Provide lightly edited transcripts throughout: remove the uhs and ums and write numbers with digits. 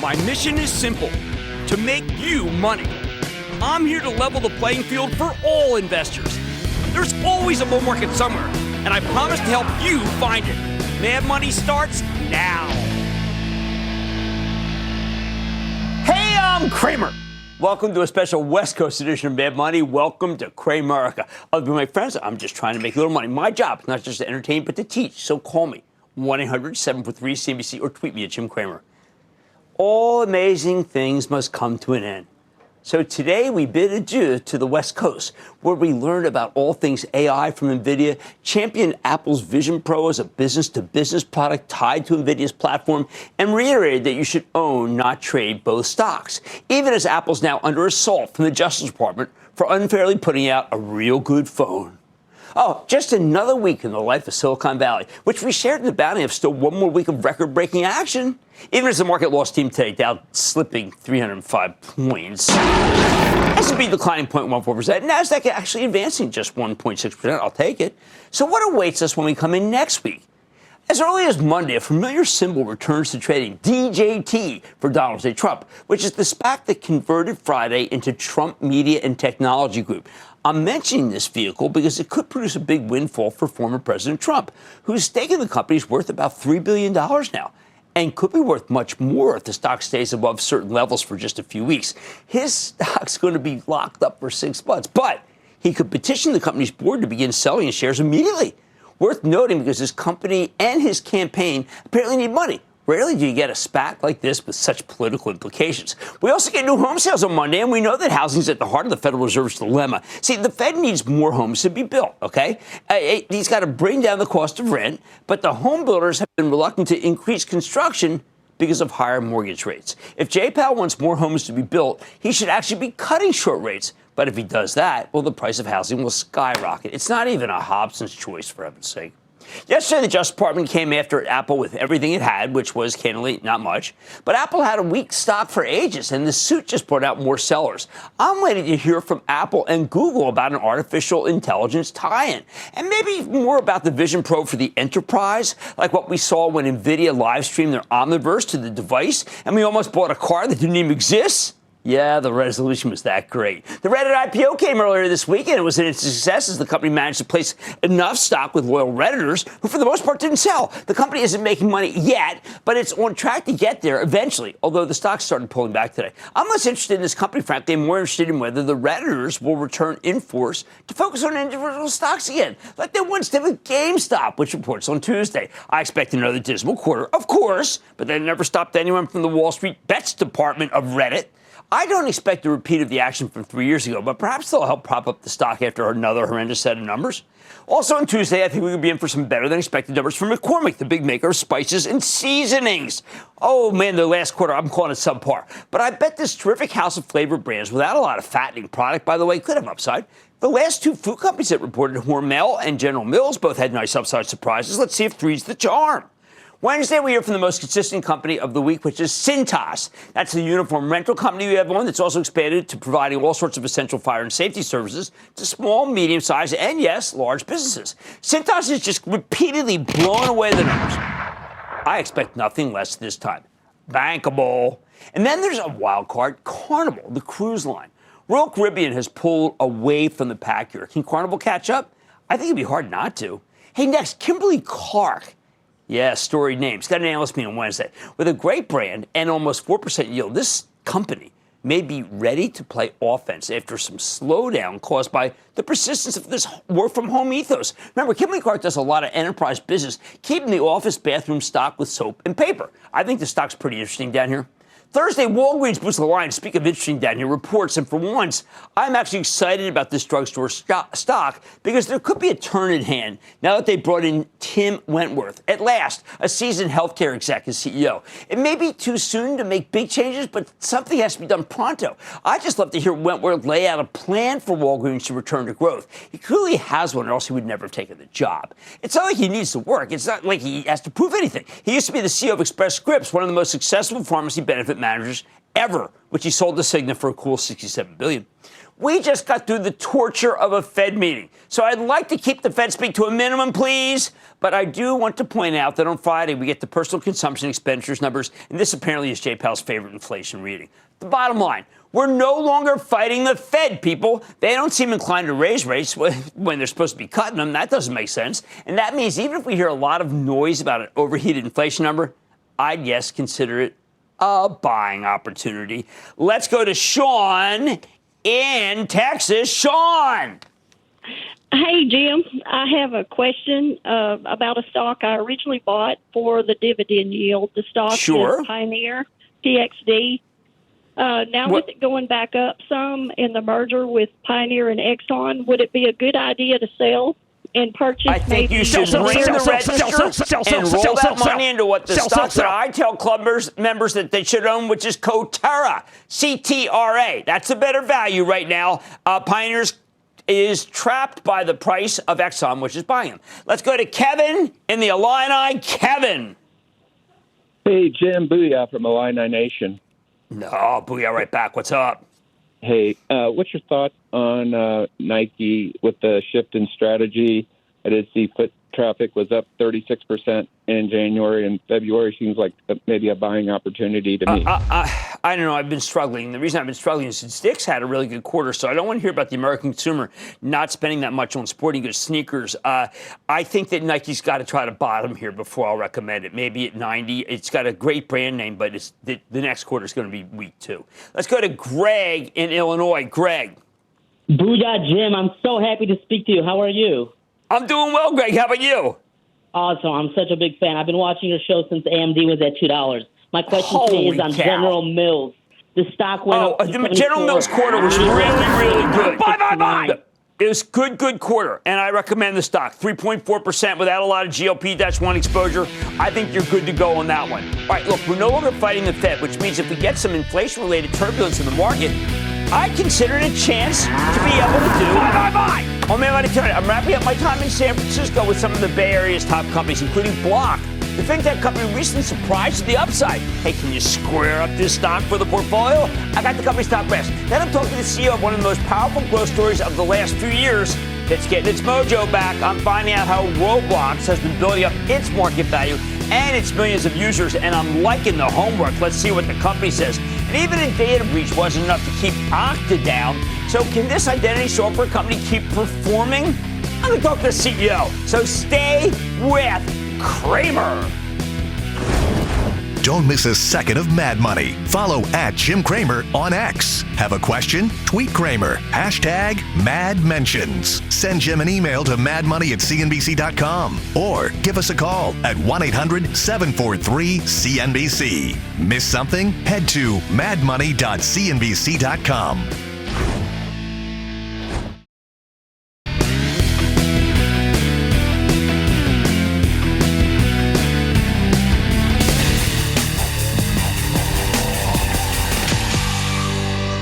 My mission is simple, to make you money. I'm here to level the playing field for all investors. There's always a bull market somewhere, and I promise to help you find it. Mad Money starts now. Hey, I'm Cramer. Welcome to a special West Coast edition of Mad Money. Welcome to Cramerica. Other than my friends, I'm just trying to make a little money. My job is not just to entertain, but to teach. So call me, 1-800-743-CNBC, or tweet me at Jim Cramer. All amazing things must come to an end. So today we bid adieu to the West Coast, where we learned about all things AI from Nvidia, championed Apple's Vision Pro as a business-to-business product tied to Nvidia's platform, and reiterated that you should own, not trade, both stocks, even as Apple's now under assault from the Justice Department for unfairly putting out a real good phone. Oh, just another week in the life of Silicon Valley, which we shared in the bounty of still one more week of record-breaking action. Even as the market lost steam today, Dow slipping 305 points. S&P declining 0.14%. NASDAQ actually advancing just 1.6%. I'll take it. So what awaits us when we come in next week? As early as Monday, a familiar symbol returns to trading, DJT for Donald J. Trump, which is the SPAC that converted Friday into Trump Media and Technology Group. I'm mentioning this vehicle because it could produce a big windfall for former President Trump, whose stake in the company is worth about $3 billion now, and could be worth much more if the stock stays above certain levels for just a few weeks. His stock's going to be locked up for 6 months, but he could petition the company's board to begin selling his shares immediately. Worth noting because his company and his campaign apparently need money. Rarely do you get a SPAC like this with such political implications. We also get new home sales on Monday, and we know that housing is at the heart of the Federal Reserve's dilemma. See, the Fed needs more homes to be built, okay? He's got to bring down the cost of rent, but the home builders have been reluctant to increase construction because of higher mortgage rates. If Jay Powell wants more homes to be built, he should actually be cutting short rates. But if he does that, well, the price of housing will skyrocket. It's not even a Hobson's choice, for heaven's sake. Yesterday, the Justice Department came after Apple with everything it had, which was, candidly, not much. But Apple had a weak stock for ages, and the suit just brought out more sellers. I'm waiting to hear from Apple and Google about an artificial intelligence tie-in, and maybe more about the Vision Pro for the enterprise, like what we saw when Nvidia live-streamed their Omniverse to the device, and we almost bought a car that didn't even exist. Yeah, the resolution was that great. The Reddit IPO came earlier this week, and it was a success as the company managed to place enough stock with loyal Redditors who, for the most part, didn't sell. The company isn't making money yet, but it's on track to get there eventually, although the stock started pulling back today. I'm less interested in this company, frankly. I'm more interested in whether the Redditors will return in force to focus on individual stocks again, like they once did with GameStop, which reports on Tuesday. I expect another dismal quarter, of course, but that never stopped anyone from the Wall Street Bets department of Reddit. I don't expect a repeat of the action from 3 years ago, but perhaps they'll help prop up the stock after another horrendous set of numbers. Also on Tuesday, I think we could be in for some better than expected numbers from McCormick, the big maker of spices and seasonings. Oh, man, the last quarter, I'm calling it subpar. But I bet this terrific house of flavor brands, without a lot of fattening product, by the way, could have upside. The last two food companies that reported, Hormel and General Mills, both had nice upside surprises. Let's see if three's the charm. Wednesday, we hear from the most consistent company of the week, which is Cintas. That's the uniform rental company we have on that's also expanded to providing all sorts of essential fire and safety services to small, medium-sized, and, yes, large businesses. Cintas is just repeatedly blowing away the numbers. I expect nothing less this time. Bankable. And then there's a wild card, Carnival, the cruise line. Royal Caribbean has pulled away from the pack here. Can Carnival catch up? I think it'd be hard not to. Hey, next, Kimberly-Clark. Yeah, storied name. It's got an analyst meeting on Wednesday. With a great brand and almost 4% yield, this company may be ready to play offense after some slowdown caused by the persistence of this work-from-home ethos. Remember, Kimberly-Clark does a lot of enterprise business, keeping the office bathroom stocked with soap and paper. I think the stock's pretty interesting down here. Thursday, Walgreens boosts the line. Speak of interesting down here, reports. And for once, I'm actually excited about this drugstore stock because there could be a turn in hand now that they brought in Tim Wentworth. At last, a seasoned healthcare exec as CEO. It may be too soon to make big changes, but something has to be done pronto. I'd just love to hear Wentworth lay out a plan for Walgreens to return to growth. He clearly has one, or else he would never have taken the job. It's not like he needs to work. It's not like he has to prove anything. He used to be the CEO of Express Scripts, one of the most successful pharmacy benefit managers ever, which he sold to Cigna for a cool $67 billion. We just got through the torture of a Fed meeting. So I'd like to keep the Fed speak to a minimum, please. But I do want to point out that on Friday, we get the personal consumption expenditures numbers, and this apparently is Jay Powell's favorite inflation reading. The bottom line, we're no longer fighting the Fed, people. They don't seem inclined to raise rates when they're supposed to be cutting them. That doesn't make sense. And that means even if we hear a lot of noise about an overheated inflation number, I'd, yes, consider it a buying opportunity. Let's go to Sean in Texas. Sean. Hey, Jim. I have a question about a stock I originally bought for the dividend yield. The stock is Pioneer, PXD. Now, with it going back up some in the merger with Pioneer and Exxon, would it be a good idea to sell and purchase? I think you should ring the register and roll that money into what the stocks that I tell club members that they should own, which is COTERA, CTRA. That's a better value right now. Pioneer's is trapped by the price of Exxon, which is buying them. Let's go to Kevin in the Illini. Kevin. Hey, Jim, booyah from Illini Nation. No, booyah right back. What's up? Hey, what's your thoughts on Nike with the shift in strategy? I did see foot traffic was up 36% in January, and February seems like maybe a buying opportunity to me. I don't know. I've been struggling. The reason I've been struggling is Dick's had a really good quarter, so I don't want to hear about the American consumer not spending that much on sporting goods, sneakers. I think that Nike's got to try to bottom here before I'll recommend it. Maybe at 90. It's got a great brand name, but the next quarter is going to be weak, too. Let's go to Greg in Illinois. Greg. Booyah, Jim. I'm so happy to speak to you. How are you? I'm doing well, Greg. How about you? Awesome. I'm such a big fan. I've been watching your show since AMD was at $2. My question today is on General Mills. The stock went up. The General Mills quarter was really, really good. Buy. It was good quarter, and I recommend the stock. 3.4% without a lot of GLP-1 exposure. I think you're good to go on that one. All right, look, we're no longer fighting the Fed, which means if we get some inflation-related turbulence in the market, I consider it a chance to be able to do buy. Oh, man, I'm wrapping up my time in San Francisco with some of the Bay Area's top companies, including Block. The fintech company recently surprised to the upside. Hey, can you square up this stock for the portfolio? I got the company's top brass. Then I'm talking to the CEO of one of the most powerful growth stories of the last few years. It's getting its mojo back. I'm finding out how Roblox has been building up its market value and its millions of users, and I'm liking the homework. Let's see what the company says. And even a data breach wasn't enough to keep OCTA down. So can this identity software company keep performing? I'm going to talk to the CEO. So stay with Cramer. Don't miss a second of Mad Money. Follow @Jim Cramer on X. Have a question? Tweet Cramer. #MadMentions. Send Jim an email to madmoney@cnbc.com or give us a call at 1-800-743-CNBC. Miss something? Head to madmoney.cnbc.com.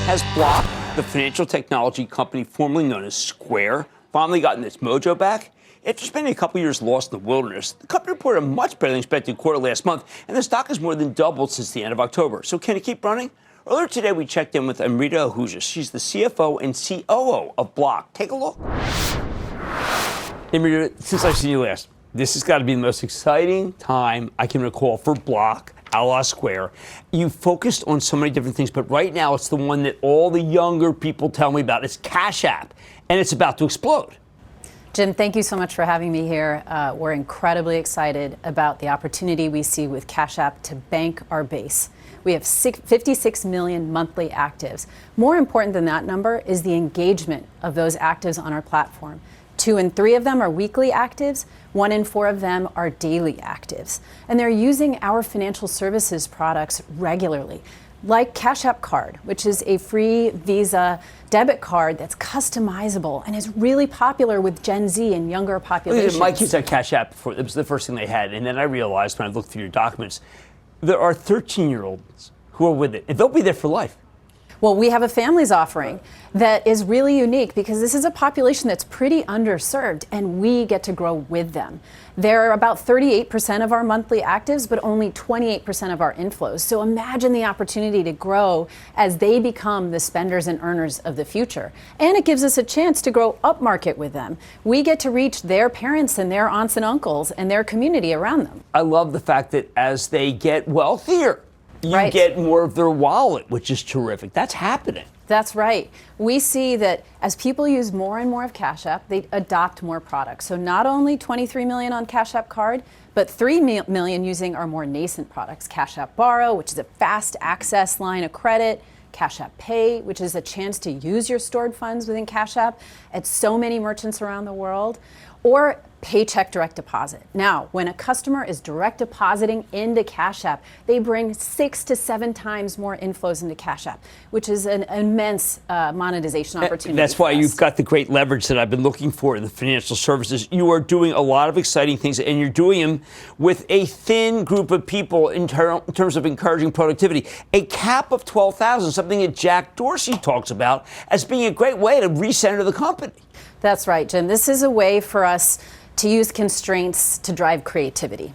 Has Block, the financial technology company formerly known as Square, finally gotten its mojo back? After spending a couple years lost in the wilderness, the company reported a much better than expected quarter last month, and the stock has more than doubled since the end of October. So can it keep running? Earlier today, we checked in with Amrita Ahuja. She's the CFO and COO of Block. Take a look. Amrita, since I've seen you last, this has got to be the most exciting time I can recall for Block, a la Square. You focused on so many different things, but right now it's the one that all the younger people tell me about. It's Cash App, and it's about to explode. Jim, thank you so much for having me here. We're incredibly excited about the opportunity we see with Cash App to bank our base. We have 56 million monthly actives. More important than that number is the engagement of those actives on our platform. 2 in 3 of them are weekly actives. 1 in 4 of them are daily actives. And they're using our financial services products regularly, like Cash App Card, which is a free Visa debit card that's customizable and is really popular with Gen Z and younger populations. My kids had Cash App before. It was the first thing they had. And then I realized when I looked through your documents, there are 13-year-olds who are with it. And they'll be there for life. Well, we have a families offering that is really unique because this is a population that's pretty underserved, and we get to grow with them. They're about 38% of our monthly actives, but only 28% of our inflows. So imagine the opportunity to grow as they become the spenders and earners of the future. And it gives us a chance to grow upmarket with them. We get to reach their parents and their aunts and uncles and their community around them. I love the fact that as they get wealthier, you get more of their wallet, which is terrific. That's happening. That's right. We see that as people use more and more of Cash App, they adopt more products. So not only 23 million on Cash App Card, but 3 million using our more nascent products. Cash App Borrow, which is a fast access line of credit. Cash App Pay, which is a chance to use your stored funds within Cash App at so many merchants around the world. Or Paycheck Direct Deposit. Now, when a customer is direct depositing into Cash App, they bring 6 to 7 times more inflows into Cash App, which is an immense monetization opportunity. That's why you've got the great leverage that I've been looking for in the financial services. You are doing a lot of exciting things, and you're doing them with a thin group of people in terms of encouraging productivity. A cap of 12,000, something that Jack Dorsey talks about as being a great way to recenter the company. That's right, Jim. This is a way for us to use constraints to drive creativity.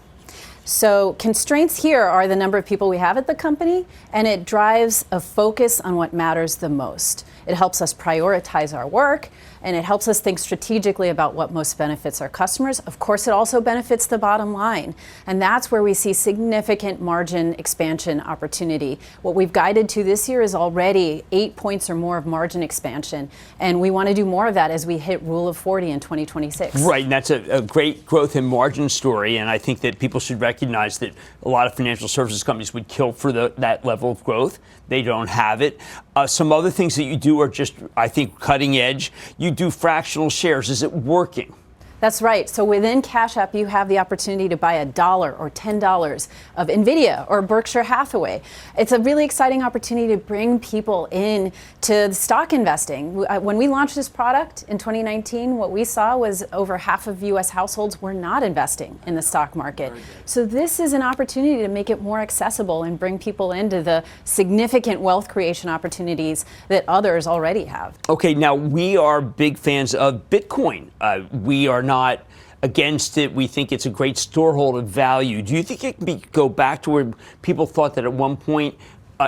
So constraints here are the number of people we have at the company, and it drives a focus on what matters the most. It helps us prioritize our work, and it helps us think strategically about what most benefits our customers. Of course, it also benefits the bottom line, and that's where we see significant margin expansion opportunity. What we've guided to this year is already 8 points or more of margin expansion, and we want to do more of that as we hit Rule of 40 in 2026. Right, and that's a great growth and margin story, and I think that people should recognize that a lot of financial services companies would kill for that level of growth. They don't have it. Some other things that you do are just, I think, cutting edge. You do fractional shares. Is it working? That's right. So within Cash App, you have the opportunity to buy $1 or $10 of Nvidia or Berkshire Hathaway. It's a really exciting opportunity to bring people in to stock investing. When we launched this product in 2019, what we saw was over half of U.S. households were not investing in the stock market. So this is an opportunity to make it more accessible and bring people into the significant wealth creation opportunities that others already have. Okay, now we are big fans of Bitcoin. We are not against it. We think it's a great storehold of value. Do you think it can go back to where people thought that at one point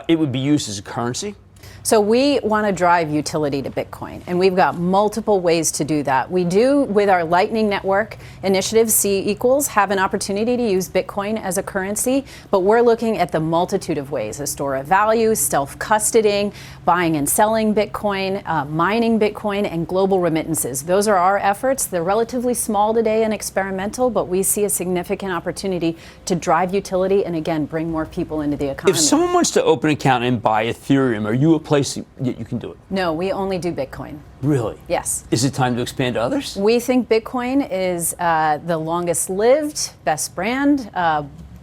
it would be used as a currency? So we want to drive utility to Bitcoin, and we've got multiple ways to do that. We do, with our Lightning Network initiative, C = have an opportunity to use Bitcoin as a currency, but we're looking at the multitude of ways: a store of value, self-custodying, buying and selling Bitcoin, mining Bitcoin, and global remittances. Those are our efforts. They're relatively small today and experimental, but we see a significant opportunity to drive utility and, again, bring more people into the economy. If someone wants to open an account and buy Ethereum, are you a place that you can do it? No, we only do Bitcoin. Really? Yes. Is it time to expand to others? We think Bitcoin is the longest lived, best brand,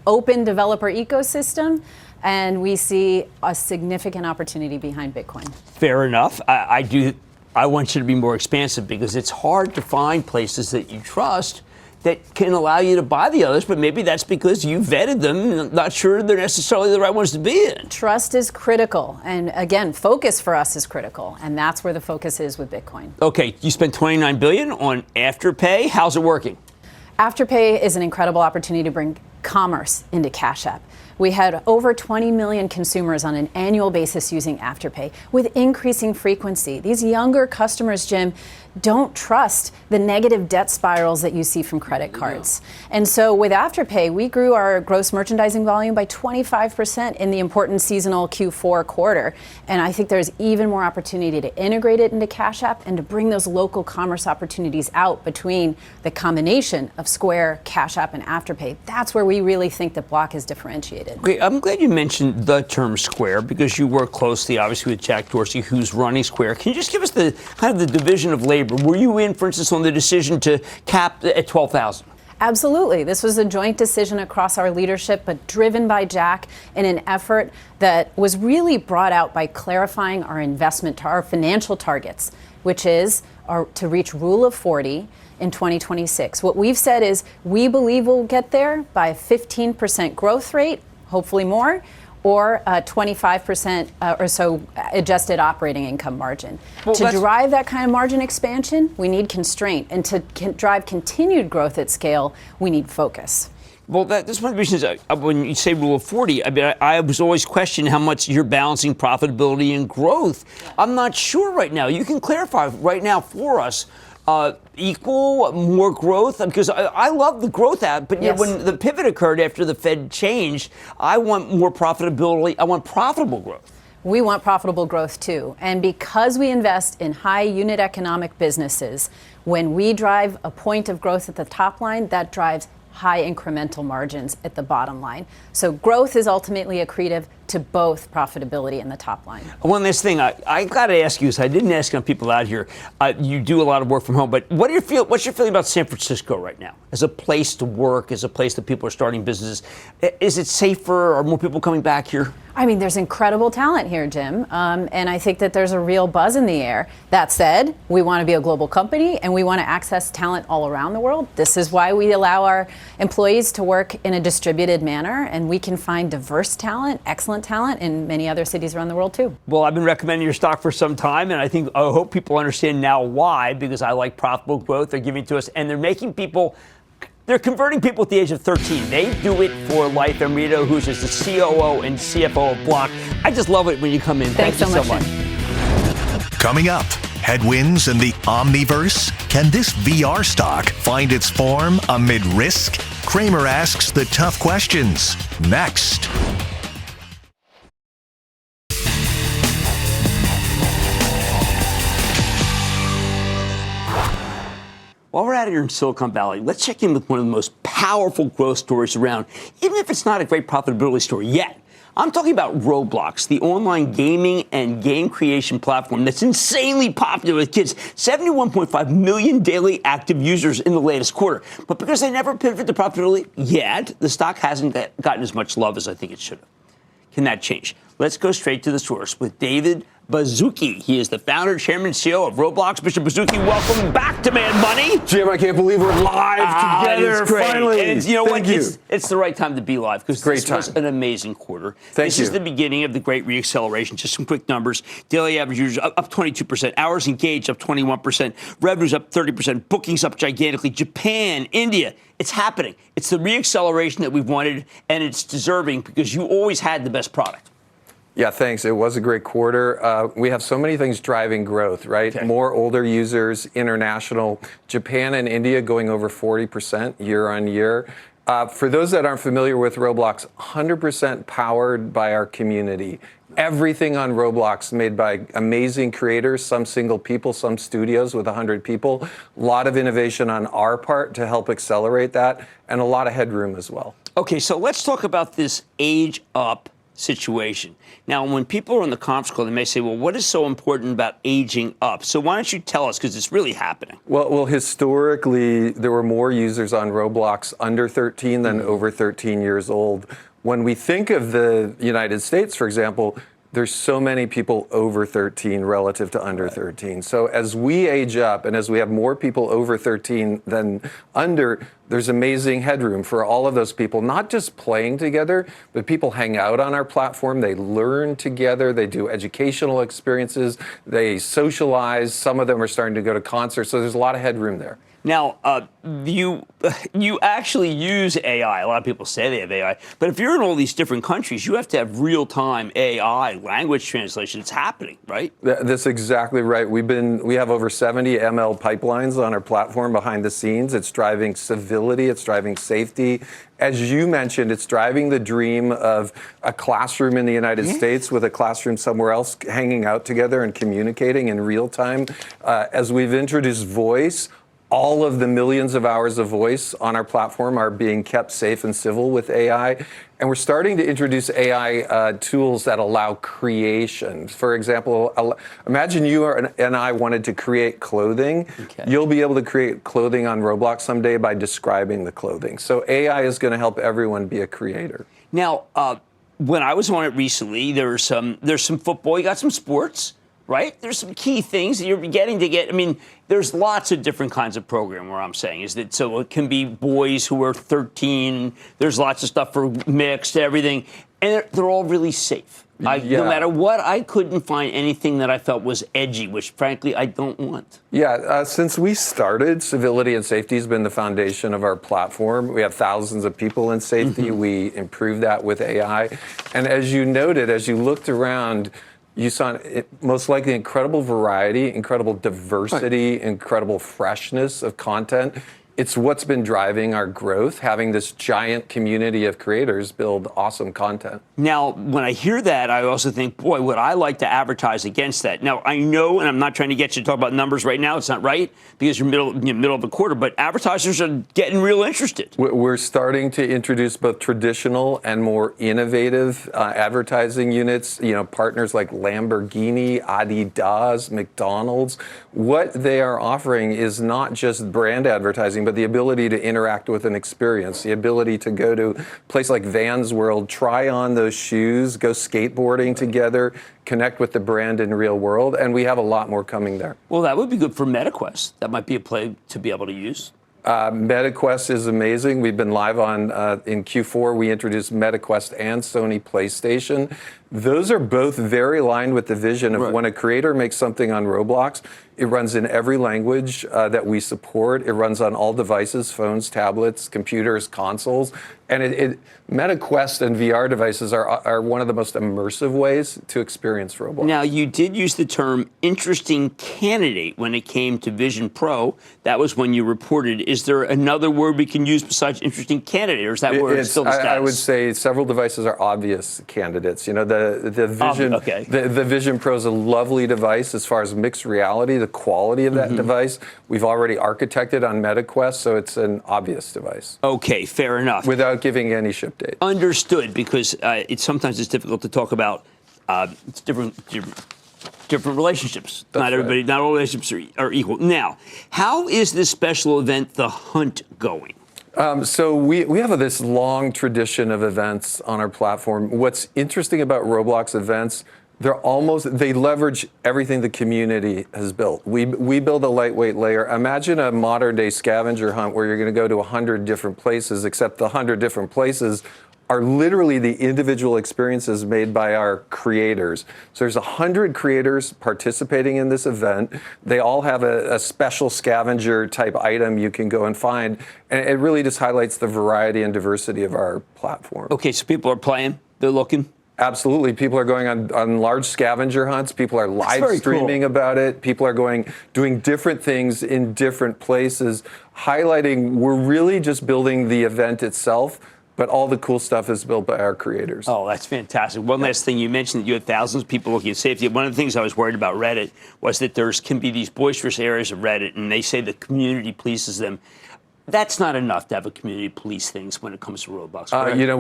open developer ecosystem, and we see a significant opportunity behind Bitcoin. Fair enough. I want you to be more expansive because it's hard to find places that you trust that can allow you to buy the others, but maybe that's because you vetted them and not sure they're necessarily the right ones to be in. Trust is critical, and again, focus for us is critical, and that's where the focus is with Bitcoin. Okay, you spent $29 billion on Afterpay. How's it working? Afterpay is an incredible opportunity to bring commerce into Cash App. We had over 20 million consumers on an annual basis using Afterpay with increasing frequency. These younger customers, Jim, don't trust the negative debt spirals that you see from credit cards. And so with Afterpay, we grew our gross merchandising volume by 25% in the important seasonal Q4 quarter. And I think there's even more opportunity to integrate it into Cash App and to bring those local commerce opportunities out between the combination of Square, Cash App, and Afterpay. That's where we really think that Block is differentiated. Okay, I'm glad you mentioned the term Square because you work closely, obviously, with Jack Dorsey, who's running Square. Can you just give us the kind of the division of labor? Were you in, for instance, on the decision to cap at 12,000? Absolutely. This was a joint decision across our leadership, but driven by Jack in an effort that was really brought out by clarifying our our financial targets, which is to reach Rule of 40 in 2026. What we've said is we believe we'll get there by a 15% growth rate, hopefully more, or a 25% or so adjusted operating income margin. To drive that kind of margin expansion, we need constraint. And to drive continued growth at scale, we need focus. Well, that's one of the reasons when you say rule of 40, I was always questioning how much you're balancing profitability and growth. I'm not sure right now. You can clarify right now for us. Equal, more growth? Because I love the growth app, but yes. When the pivot occurred after the Fed changed, I want more profitability. I want profitable growth. We want profitable growth too. And because we invest in high unit economic businesses, when we drive a point of growth at the top line, that drives high incremental margins at the bottom line. So growth is ultimately accretive to both profitability and the top line. One last thing I got to ask you is I didn't ask on people out here. You do a lot of work from home, but what's your feeling about San Francisco right now as a place to work, as a place that people are starting businesses? Is it safer? Are more people coming back here? I mean, there's incredible talent here, Jim, and I think that there's a real buzz in the air. That said, we want to be a global company, and we want to access talent all around the world. This is why we allow our employees to work in a distributed manner, and we can find diverse talent, excellent talent in many other cities around the world, too. Well, I've been recommending your stock for some time, and I hope people understand now why, because I like profitable growth they're giving to us, and they're converting people at the age of 13. They do it for life. And Rita, who's just the COO and CFO of Block. I just love it when you come in. Thanks Thank you so much. Coming up, headwinds in the Omniverse. Can this VR stock find its form amid risk? Cramer asks the tough questions. Next. While we're out here in Silicon Valley, let's check in with one of the most powerful growth stories around, even if it's not a great profitability story yet. I'm talking about Roblox, the online gaming and game creation platform that's insanely popular with kids. 71.5 million daily active users in the latest quarter. But because they never pivoted to profitability yet, the stock hasn't gotten as much love as I think it should have. Can that change? Let's go straight to the source with David Baszucki. He is the founder, chairman, CEO of Roblox. Mr. Baszucki, welcome back to Mad Money. Jim, I can't believe we're live together. It's great. Finally. And you know Thank what? you. It's the right time to be live because this was an amazing quarter. This is the beginning of the great reacceleration. Just some quick numbers. Daily average users up 22%. Hours engaged up 21%. Revenues up 30%. Bookings up gigantically. Japan, India. It's happening. It's the reacceleration that we've wanted, and it's deserving because you always had the best product. Yeah, thanks. It was a great quarter. We have so many things driving growth, right? Okay. More older users, international, Japan and India going over 40% year on year. For those that aren't familiar with Roblox, 100% powered by our community. Everything on Roblox made by amazing creators, some single people, some studios with 100 people. A lot of innovation on our part to help accelerate that, and a lot of headroom as well. Okay, so let's talk about this age up situation. Now, when people are on the conference call, they may say, well, what is so important about aging up? So why don't you tell us, because it's really happening. Well, historically, there were more users on Roblox under 13 than over 13 years old. When we think of the United States, for example, there's so many people over 13 relative to under 13. So as we age up and as we have more people over 13 than under, there's amazing headroom for all of those people, not just playing together, but people hang out on our platform. They learn together. They do educational experiences. They socialize. Some of them are starting to go to concerts. So there's a lot of headroom there. Now, you actually use AI. A lot of people say they have AI. But if you're in all these different countries, you have to have real-time AI, language translation. It's happening, right? That's exactly right. We have over 70 ML pipelines on our platform behind the scenes. It's driving civility. It's driving safety. As you mentioned, it's driving the dream of a classroom in the United States with a classroom somewhere else hanging out together and communicating in real time. As we've introduced voice, all of the millions of hours of voice on our platform are being kept safe and civil with AI. And we're starting to introduce AI tools that allow creation. For example, imagine you and I wanted to create clothing. Okay. You'll be able to create clothing on Roblox someday by describing the clothing. So AI is going to help everyone be a creator. Now, when I was on it recently, there's some football. You got some sports. Right? There's some key things that you're getting to get. I mean, there's lots of different kinds of program where I'm saying is that so it can be boys who are 13. There's lots of stuff for mixed, everything. And they're all really safe. No matter what, I couldn't find anything that I felt was edgy, which frankly I don't want. Yeah, since we started, civility and safety has been the foundation of our platform. We have thousands of people in safety. We improved that with AI. And as you noted, as you looked around, you saw most likely incredible variety, incredible diversity, incredible freshness of content. It's what's been driving our growth, having this giant community of creators build awesome content. Now, when I hear that, I also think, boy, would I like to advertise against that. Now, I know, and I'm not trying to get you to talk about numbers right now. It's not right because you're middle of the quarter, but advertisers are getting real interested. We're starting to introduce both traditional and more innovative advertising units, partners like Lamborghini, Adidas, McDonald's. What they are offering is not just brand advertising, but the ability to interact with an experience, the ability to go to a place like Vans World, try on those shoes, go skateboarding together, connect with the brand in real world, and we have a lot more coming there. Well, that would be good for MetaQuest. That might be a play to be able to use. MetaQuest is amazing. We've been live on, in Q4, we introduced MetaQuest and Sony PlayStation. Those are both very aligned with the vision of when a creator makes something on Roblox, it runs in every language that we support. It runs on all devices, phones, tablets, computers, consoles. And MetaQuest and VR devices are one of the most immersive ways to experience Roblox. Now, you did use the term interesting candidate when it came to Vision Pro. That was when you reported. Is there another word we can use besides interesting candidate, or is that word still the status? I would say several devices are obvious candidates. The Vision, the Vision Pro is a lovely device as far as mixed reality, the quality of that device. We've already architected on MetaQuest, so it's an obvious device. Okay, fair enough. Without giving any ship date. Understood, because sometimes it's difficult to talk about different relationships. Not all relationships are equal. Now, how is this special event, The Hunt, going? So we have this long tradition of events on our platform. What's interesting about Roblox events, they leverage everything the community has built. We build a lightweight layer. Imagine a modern day scavenger hunt where you're going to go to 100 different places, except the 100 different places are literally the individual experiences made by our creators. So there's 100 creators participating in this event. They all have a special scavenger type item you can go and find. And it really just highlights the variety and diversity of our platform. Okay, so people are playing, they're looking. Absolutely. People are going on large scavenger hunts. People are live streaming about it. People are doing different things in different places, highlighting we're really just building the event itself, but all the cool stuff is built by our creators. Oh, that's fantastic. One last thing, you mentioned that you had thousands of people looking at safety. One of the things I was worried about Reddit was that there can be these boisterous areas of Reddit, and they say the community polices them. That's not enough to have a community police things when it comes to Roblox.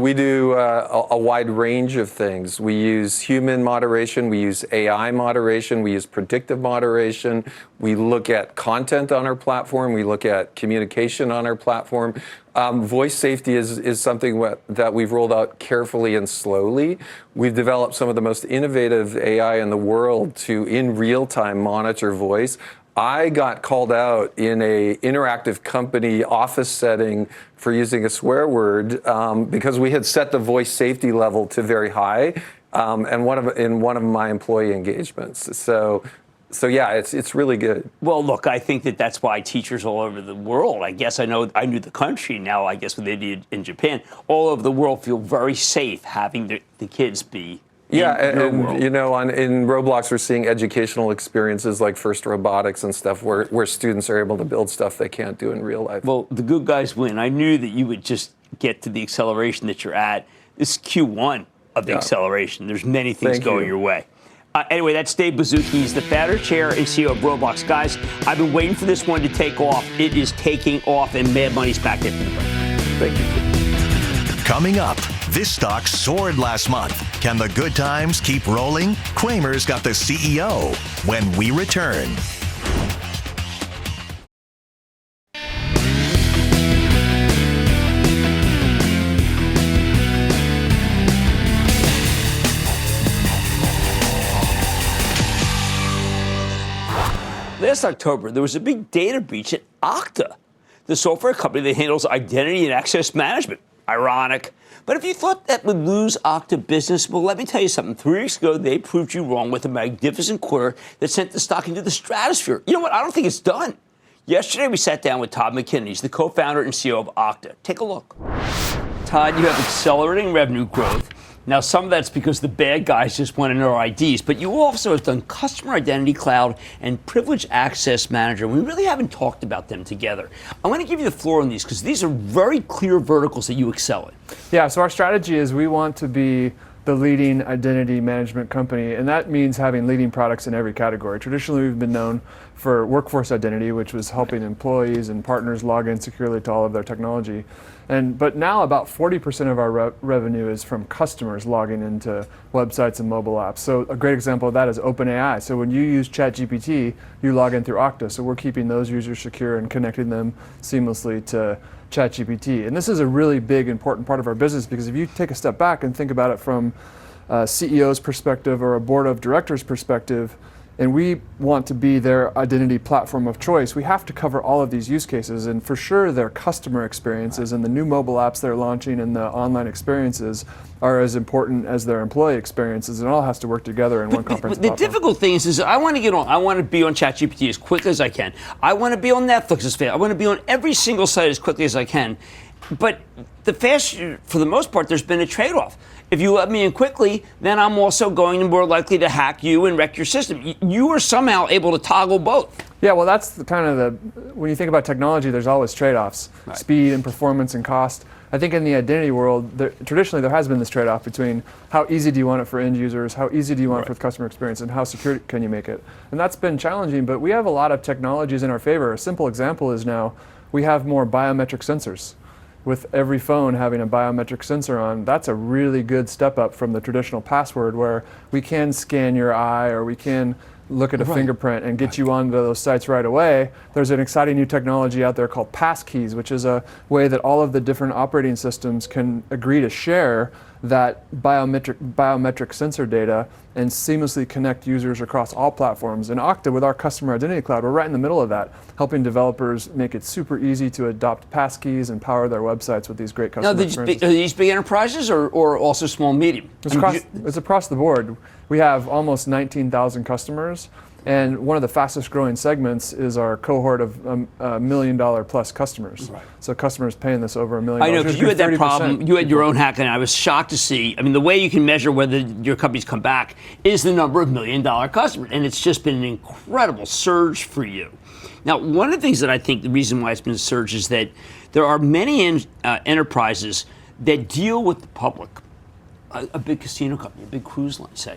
We do a wide range of things. We use human moderation. We use AI moderation. We use predictive moderation. We look at content on our platform. We look at communication on our platform. Voice safety is something that we've rolled out carefully and slowly. We've developed some of the most innovative AI in the world to, in real time, monitor voice. I got called out in a interactive company office setting for using a swear word because we had set the voice safety level to very high, and in one of my employee engagements. So yeah, it's really good. Well, look, I think that's why teachers all over the world, I guess I knew the country now, I guess with India and Japan, all over the world feel very safe having the kids be. Yeah, and in Roblox, we're seeing educational experiences like FIRST Robotics and stuff where students are able to build stuff they can't do in real life. Well, the good guys win. I knew that you would just get to the acceleration that you're at. This is Q1 of the acceleration. There's many things going your way. Anyway, that's Dave Baszucki. He's the founder, chair, and CEO of Roblox. Guys, I've been waiting for this one to take off. It is taking off, and Mad Money's back after the break. Thank you. Coming up, this stock soared last month. Can the good times keep rolling? Cramer's got the CEO when we return. Last October, there was a big data breach at OCTA, the software company that handles identity and access management. Ironic. But if you thought that would lose Okta business, well, let me tell you something. 3 weeks ago, they proved you wrong with a magnificent quarter that sent the stock into the stratosphere. You know what? I don't think it's done. Yesterday, we sat down with Todd McKinney. He's the co-founder and CEO of Okta. Take a look. Todd, you have accelerating revenue growth. Now, some of that's because the bad guys just want to know our IDs, but you also have done Customer Identity Cloud and Privileged Access Manager. We really haven't talked about them together. I want to give you the floor on these because these are very clear verticals that you excel in. Yeah, so our strategy is we want to be the leading identity management company, and that means having leading products in every category. Traditionally, we've been known for workforce identity, which was helping employees and partners log in securely to all of their technology. But now about 40% of our revenue is from customers logging into websites and mobile apps. So a great example of that is OpenAI. So when you use ChatGPT, you log in through Okta. So we're keeping those users secure and connecting them seamlessly to ChatGPT. And this is a really big, important part of our business because if you take a step back and think about it from a CEO's perspective or a board of directors perspective, and we want to be their identity platform of choice, we have to cover all of these use cases. And for sure, their customer experiences and the new mobile apps they're launching and the online experiences are as important as their employee experiences. And it all has to work together in one comprehensive platform. The difficult thing is I want to get on. I want to be on ChatGPT as quickly as I can. I want to be on Netflix as fast. I want to be on every single site as quickly as I can. But the faster, for the most part, there's been a trade-off. If you let me in quickly, then I'm also going to more likely to hack you and wreck your system. You are somehow able to toggle both. Yeah, well, that's when you think about technology, there's always trade-offs, right. Speed and performance and cost. I think in the identity world, traditionally there has been this trade-off between how easy do you want it for end users, how easy do you want it for the customer experience, and how secure can you make it. And that's been challenging, but we have a lot of technologies in our favor. A simple example is now we have more biometric sensors. With every phone having a biometric sensor on, that's a really good step up from the traditional password where we can scan your eye or we can look at a fingerprint and get you onto those sites right away. There's an exciting new technology out there called passkeys, which is a way that all of the different operating systems can agree to share that biometric sensor data and seamlessly connect users across all platforms. In Okta, with our Customer Identity Cloud, we're right in the middle of that, helping developers make it super easy to adopt passkeys and power their websites with these great customer experiences. Are these big enterprises or also small, medium? It's across the board. We have almost 19,000 customers, and one of the fastest growing segments is our cohort of $1 million plus customers. Right. So customers paying this over $1 million. I know, because you had that problem. You had your own hack, and I was shocked to see. I mean, the way you can measure whether your company's come back is the number of $1 million customers, and it's just been an incredible surge for you. Now, one of the things that I think the reason why it's been a surge is that there are many enterprises that deal with the public. A big casino company, a big cruise line, say.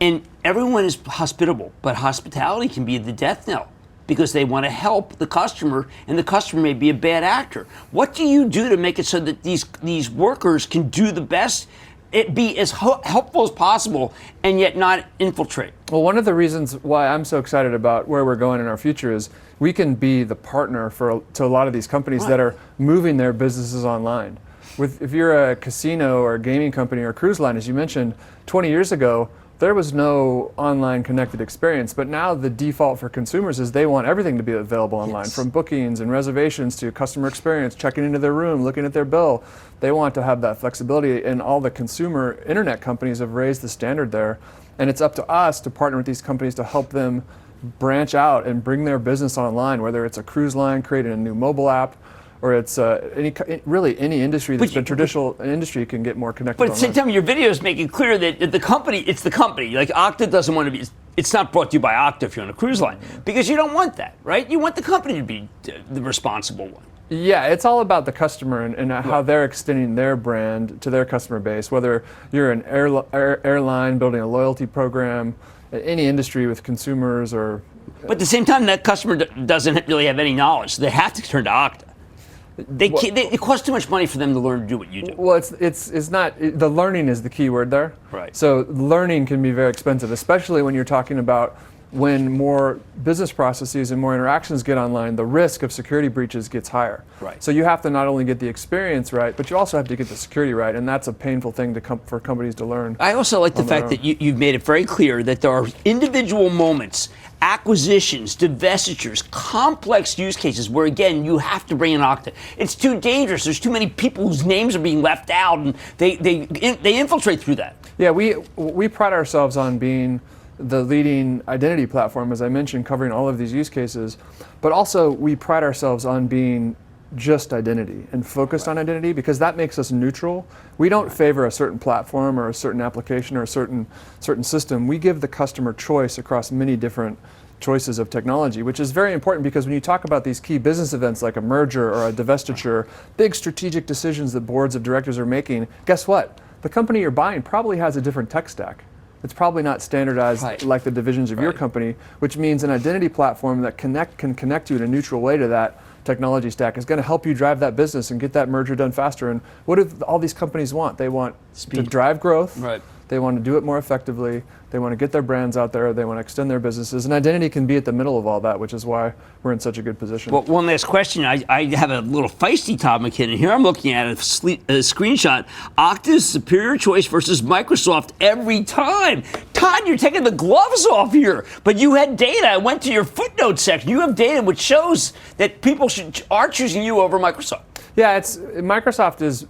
And everyone is hospitable, but hospitality can be the death knell because they want to help the customer, and the customer may be a bad actor. What do you do to make it so that these workers can do the best, it be as helpful as possible, and yet not infiltrate? Well, one of the reasons why I'm so excited about where we're going in our future is we can be the partner to a lot of these companies that are moving their businesses online. If you're a casino or a gaming company or a cruise line, as you mentioned, 20 years ago, there was no online connected experience. But now the default for consumers is they want everything to be available online, from bookings and reservations to customer experience, checking into their room, looking at their bill. They want to have that flexibility, and all the consumer internet companies have raised the standard there. And it's up to us to partner with these companies to help them branch out and bring their business online, whether it's a cruise line creating a new mobile app, or it's any industry that's been traditional industry can get more connected. But at the same time, your videos make it clear that it's the company. Like Okta doesn't want to be. It's not brought to you by Okta if you're on a cruise line, because you don't want that, right? You want the company to be the responsible one. Yeah, it's all about the customer and how they're extending their brand to their customer base. Whether you're an airline building a loyalty program, any industry with consumers, or. But at the same time, that customer doesn't really have any knowledge, so they have to turn to Okta. It costs too much money for them to learn to do what you do. Well, it's not. The learning is the key word there. Right. So learning can be very expensive, especially when you're talking about when more business processes and more interactions get online, the risk of security breaches gets higher. Right. So you have to not only get the experience right, but you also have to get the security right, and that's a painful thing for companies to learn. I also like the fact that you've made it very clear that there are individual moments acquisitions, divestitures, complex use cases where, again, you have to bring in Okta. It's too dangerous. There's too many people whose names are being left out, and they infiltrate through that. Yeah, we pride ourselves on being the leading identity platform, as I mentioned, covering all of these use cases. But also, we pride ourselves on being just identity and focused on identity, because that makes us neutral. We don't favor a certain platform or a certain application or a certain system. We give the customer choice across many different choices of technology, which is very important, because when you talk about these key business events like a merger or a divestiture, big strategic decisions that boards of directors are making, guess what? The company you're buying probably has a different tech stack. It's probably not standardized like the divisions of your company, which means an identity platform that can connect you in a neutral way to that technology stack is going to help you drive that business and get that merger done faster. And what do all these companies want? They want speed to drive growth. Right. They want to do it more effectively. They want to get their brands out there. They want to extend their businesses. And identity can be at the middle of all that, which is why we're in such a good position. Well, one last question. I have a little feisty Todd McKinnon here. I'm looking at a screenshot. Okta's superior choice versus Microsoft every time. Todd, you're taking the gloves off here. But you had data. I went to your footnote section. You have data which shows that people are choosing you over Microsoft. Yeah, Microsoft is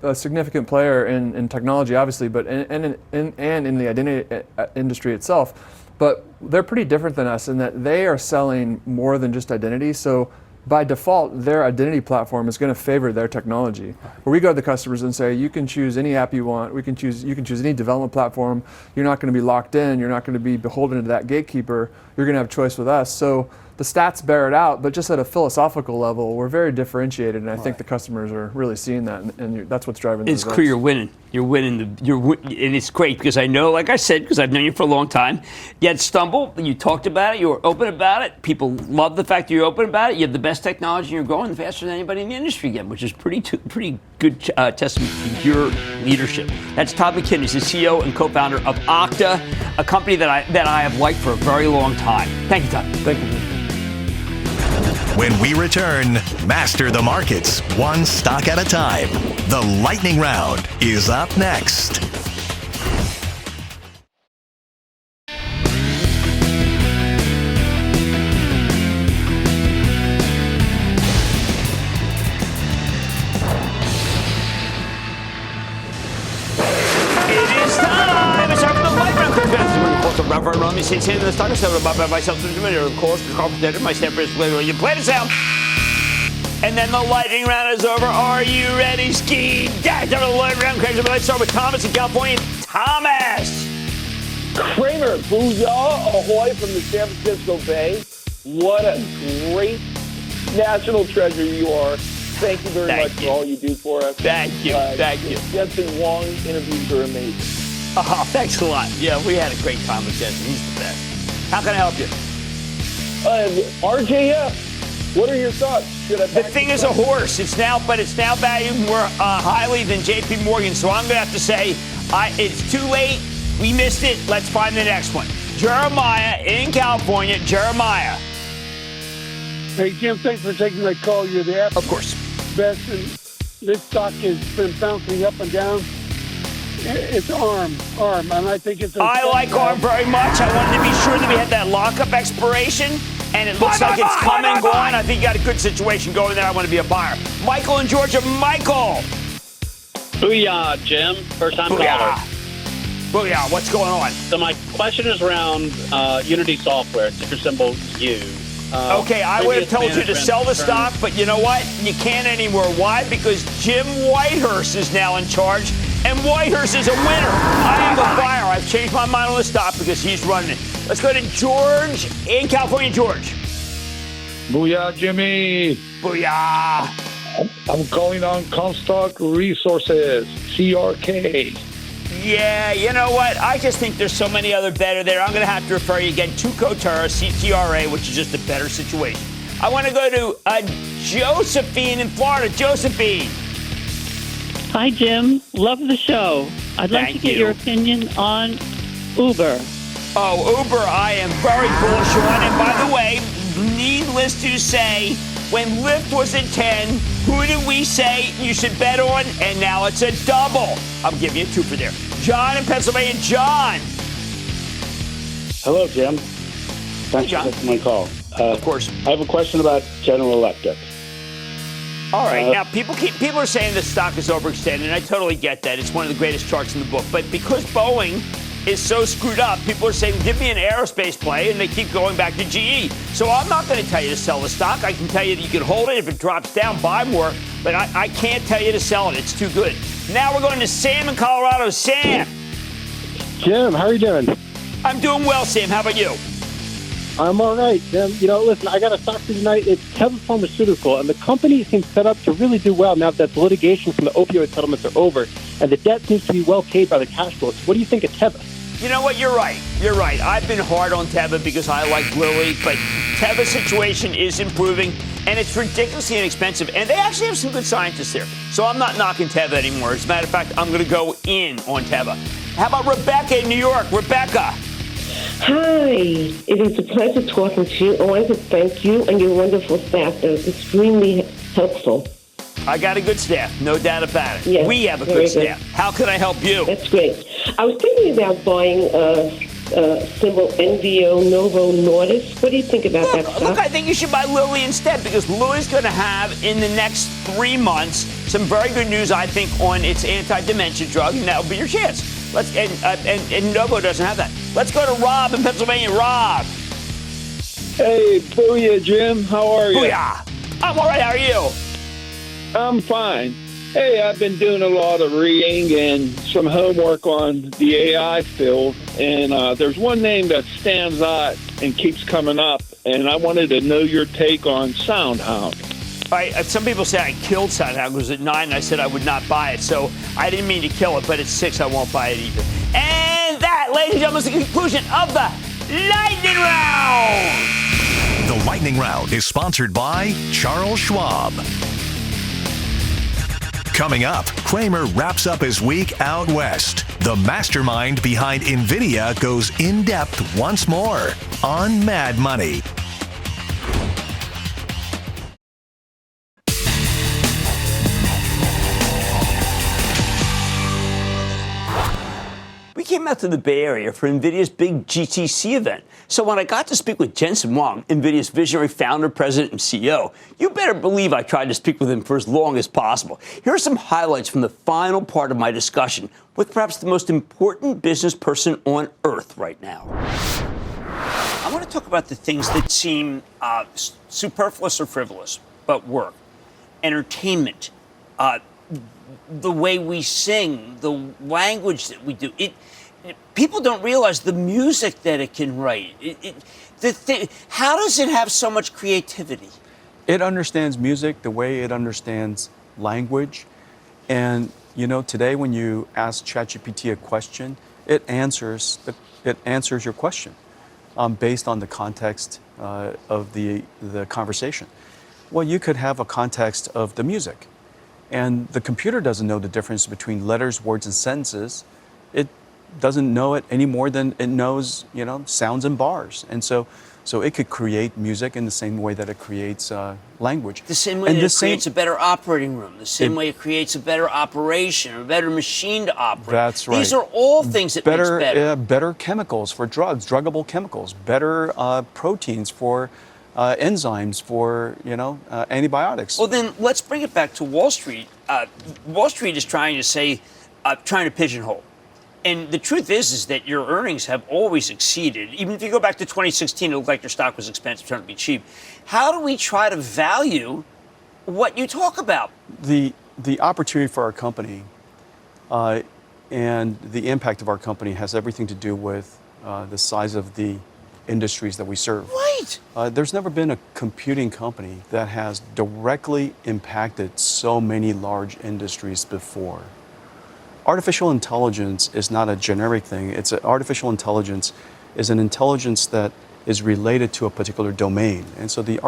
a significant player in technology, obviously, but and in the identity industry itself. But they're pretty different than us in that they are selling more than just identity. So by default, their identity platform is going to favor their technology. Where we go to the customers and say, you can choose any app you want. You can choose any development platform. You're not going to be locked in. You're not going to be beholden to that gatekeeper. You're going to have choice with us. So the stats bear it out, but just at a philosophical level, we're very differentiated, and I think the customers are really seeing that, and that's what's driving the results. It's clear you're winning. You're winning, and it's great because I know, like I said, because I've known you for a long time, you had Stumble, you talked about it, you were open about it. People love the fact that you're open about it. You have the best technology, and you're growing faster than anybody in the industry again, which is pretty good testament to your leadership. That's Todd McKinnon. He's the CEO and co-founder of Okta, a company that I have liked for a very long time. Thank you, Todd. Thank you. When we return, master the markets one stock at a time. The lightning round is up next. Let me say the stock is about myself, of course, the carpenter, my step is you play the sound. And then the lightning round is over. Are you ready, Ski? Dash over the lightning round. Let's start with Thomas in California. Thomas! Cramer, booyah, ahoy from the San Francisco Bay. What a great national treasure you are. Thank you very much for all you do for us. Thank you. Thank you. Jensen Wong interviews are amazing. Oh, thanks a lot. Yeah, we had a great time with Jensen. He's the best. How can I help you? RJF, what are your thoughts? The thing is a horse. It's now valued more highly than JP Morgan. So I'm going to have to say it's too late. We missed it. Let's find the next one. Jeremiah in California. Jeremiah. Hey, Jim, thanks for taking my call. You're the Of course. best. And this stock has been bouncing up and down. It's ARM, and I think it's. I like ARM very much. I wanted to be sure that we had that lockup expiration, and it looks like it's come and gone. I think you got a good situation going there. I want to be a buyer. Michael in Georgia. Michael. Booyah, Jim. First time caller. Booyah. What's going on? So my question is around Unity Software, ticker symbol U. Okay, I would have told you to sell the stock, but you know what? You can't anymore. Why? Because Jim Whitehurst is now in charge. And Whitehurst is a winner. I am the buyer. I've changed my mind on the stock because he's running it. Let's go to George in California. George. Booyah, Jimmy. Booyah. I'm calling on Comstock Resources, CRK. Yeah, you know what? I just think there's so many other better there. I'm going to have to refer you again to Coterra, CTRA, which is just a better situation. I want to go to Josephine in Florida. Josephine. Hi, Jim. Love the show. I'd like to get your opinion on Uber. Oh, Uber, I am very bullish on. And by the way, needless to say, when Lyft was at 10, who did we say you should bet on? And now it's a double. I'll give you a 2 for there. John in Pennsylvania. John. Hello, Jim. Thanks for taking my call. Of course. I have a question about General Electric. All right. Now, people are saying the stock is overextended, and I totally get that. It's one of the greatest charts in the book. But because Boeing is so screwed up, people are saying, give me an aerospace play, and they keep going back to GE. So I'm not going to tell you to sell the stock. I can tell you that you can hold it. If it drops down, buy more. But I can't tell you to sell it. It's too good. Now we're going to Sam in Colorado. Sam. Jim, how are you doing? I'm doing well, Sam. How about you? I'm all right, Jim. You know, listen, I got a stock for tonight. It's Teva Pharmaceutical, and the company seems set up to really do well now that the litigation from the opioid settlements are over, and the debt seems to be well paid by the cash flow. So what do you think of Teva? You know what? You're right. You're right. I've been hard on Teva because I like Lilly, but Teva's situation is improving, and it's ridiculously inexpensive. And they actually have some good scientists there. So I'm not knocking Teva anymore. As a matter of fact, I'm going to go in on Teva. How about Rebecca in New York? Rebecca. Hi. It is a pleasure talking to you. I want to thank you and your wonderful staff. That was extremely helpful. I got a good staff, no doubt about it. Yes, we have a good staff. How can I help you? That's great. I was thinking about buying symbol NVO Novo Nordisk. What do you think about that stock? Look, I think you should buy Lilly instead because Lilly's going to have in the next 3 months some very good news, I think, on its anti-dementia drug, and that'll be your chance. And Novo doesn't have that. Let's go to Rob in Pennsylvania. Rob. Hey, booyah, Jim. How are you? Booyah. I'm all right. How are you? I'm fine. Hey, I've been doing a lot of reading and some homework on the AI field, and there's one name that stands out and keeps coming up, and I wanted to know your take on SoundHound. Some people say I killed SoundHound. It was at 9, and I said I would not buy it. So I didn't mean to kill it, but at 6, I won't buy it either. And that, ladies and gentlemen, is the conclusion of the Lightning Round. The Lightning Round is sponsored by Charles Schwab. Coming up, Cramer wraps up his week out west. The mastermind behind Nvidia goes in-depth once more on Mad Money. We came out to the Bay Area for NVIDIA's big GTC event. So when I got to speak with Jensen Huang, NVIDIA's visionary founder, president, and CEO, you better believe I tried to speak with him for as long as possible. Here are some highlights from the final part of my discussion with perhaps the most important business person on earth right now. I want to talk about the things that seem superfluous or frivolous, but work. Entertainment, the way we sing, the language that we do. People don't realize the music that it can write. How does it have so much creativity? It understands music the way it understands language. And, you know, today when you ask ChatGPT a question, it answers your question based on the context of the conversation. Well, you could have a context of the music. And the computer doesn't know the difference between letters, words, and sentences. It doesn't know it any more than it knows, you know, sounds and bars. And so it could create music in the same way that it creates language. The same way that it creates a better operating room. The same way it creates a better operation, or a better machine to operate. That's right. These are all things that makes better. Better chemicals for drugs, druggable chemicals. Better proteins for enzymes for, antibiotics. Well, then let's bring it back to Wall Street. Wall Street is trying to pigeonhole. And the truth is that your earnings have always exceeded. Even if you go back to 2016, it looked like your stock was expensive, trying to be cheap. How do we try to value what you talk about? The opportunity for our company and the impact of our company has everything to do with the size of the industries that we serve. Right. There's never been a computing company that has directly impacted so many large industries before. Artificial intelligence is not a generic thing. Artificial intelligence is an intelligence that is related to a particular domain. And so the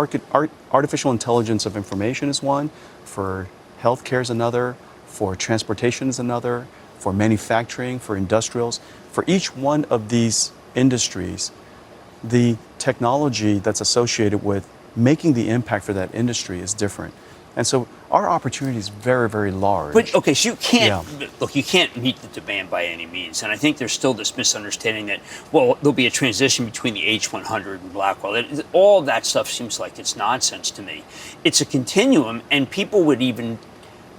artificial intelligence of information is one, for healthcare is another, for transportation is another, for manufacturing, for industrials. For each one of these industries, the technology that's associated with making the impact for that industry is different. And so our opportunity is very, very large. But okay, so you can't look. You can't meet the demand by any means, and I think there's still this misunderstanding that there'll be a transition between the H100 and Blackwell. All that stuff seems like it's nonsense to me. It's a continuum, and people would even.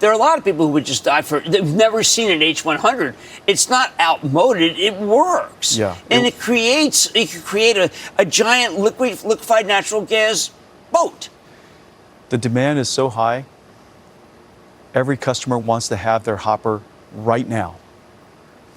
There are a lot of people who would just die for. They've never seen an H100. It's not outmoded. It works. Yeah. And it could create a giant liquefied natural gas boat. The demand is so high. Every customer wants to have their hopper right now.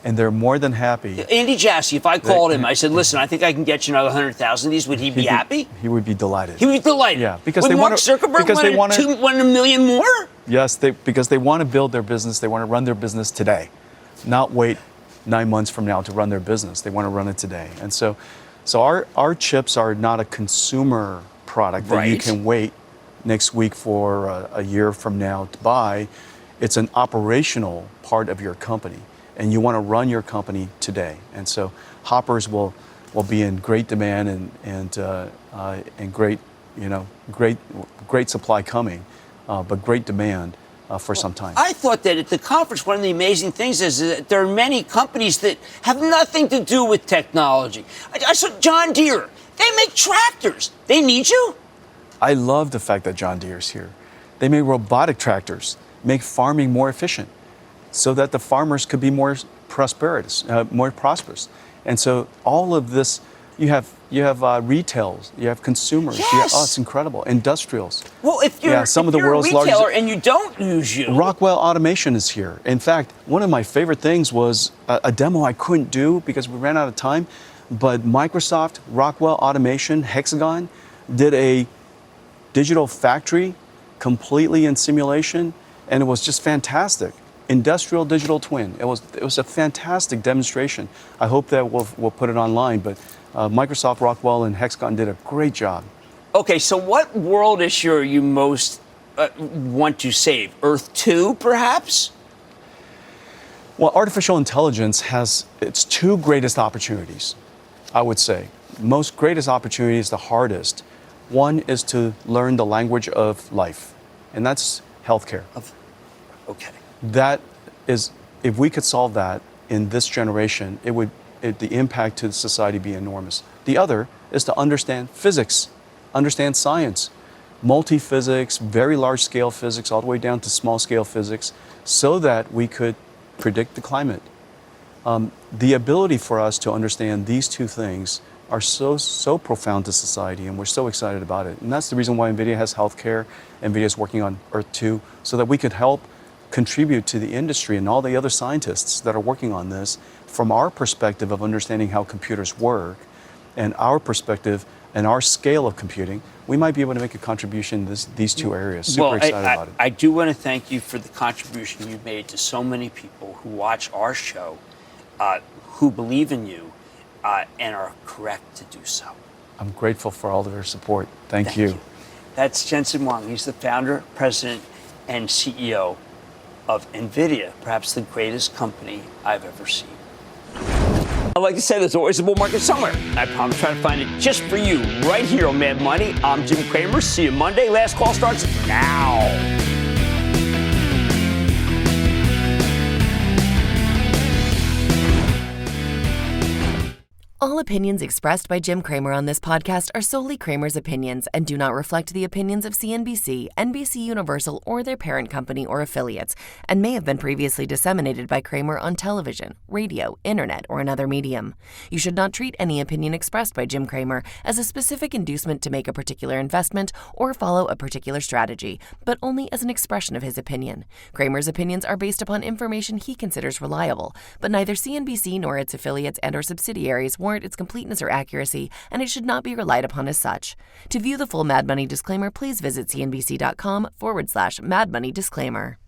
And they're more than happy. Andy Jassy, if I called him, I said, listen, I think I can get you another 100,000 of these, would he be happy? He would be delighted. He would be delighted. Yeah, because would they Mark want Zuckerberg want a million more? Yes, because they want to build their business. They want to run their business today, not wait 9 months from now to run their business. They want to run it today. And so our chips are not a consumer product that you can wait next week for a year from now to buy. It's an operational part of your company, and you want to run your company today. And so hoppers will be in great demand and great supply coming, but great demand for some time. I thought that at the conference, one of the amazing things is that there are many companies that have nothing to do with technology. I saw John Deere. They make tractors. They need you. I love the fact that John Deere's here. They make robotic tractors, make farming more efficient so that the farmers could be more prosperous. And so all of this, you have retails, you have consumers, you have, it's incredible, industrials. Well, if you're, some of the world's a retailer largest, and you don't use you. Rockwell Automation is here. In fact, one of my favorite things was a demo I couldn't do because we ran out of time, but Microsoft, Rockwell Automation, Hexagon did a digital factory completely in simulation, and it was just fantastic. Industrial digital twin. It was a fantastic demonstration. I hope that we'll put it online, but Microsoft, Rockwell, and Hexagon did a great job. Okay, so what world issue are you most want to save? Earth 2, perhaps? Well, artificial intelligence has its two greatest opportunities, I would say. Most greatest opportunities, the hardest. One is to learn the language of life, and that's healthcare. Okay. That is, if we could solve that in this generation, the impact to society be enormous. The other is to understand physics, understand science, multi-physics, very large-scale physics, all the way down to small-scale physics, so that we could predict the climate. The ability for us to understand these two things are so profound to society, and we're so excited about it. And that's the reason why NVIDIA has healthcare. NVIDIA is working on Earth 2, so that we could help contribute to the industry and all the other scientists that are working on this from our perspective of understanding how computers work and our perspective and our scale of computing. We might be able to make a contribution in these two areas. Super excited about it. I do want to thank you for the contribution you've made to so many people who watch our show, who believe in you, and are correct to do so. I'm grateful for all of your support. Thank you. That's Jensen Huang. He's the founder, president, and CEO of NVIDIA, perhaps the greatest company I've ever seen. I'd like to say there's always a bull market somewhere. I promise to try to find it just for you right here on Mad Money. I'm Jim Cramer. See you Monday. Last call starts now. All opinions expressed by Jim Cramer on this podcast are solely Cramer's opinions and do not reflect the opinions of CNBC, NBC Universal, or their parent company or affiliates, and may have been previously disseminated by Cramer on television, radio, internet, or another medium. You should not treat any opinion expressed by Jim Cramer as a specific inducement to make a particular investment or follow a particular strategy, but only as an expression of his opinion. Cramer's opinions are based upon information he considers reliable, but neither CNBC nor its affiliates and or subsidiaries warrant its completeness or accuracy, and it should not be relied upon as such. To view the full Mad Money disclaimer, please visit cnbc.com/Mad Money disclaimer.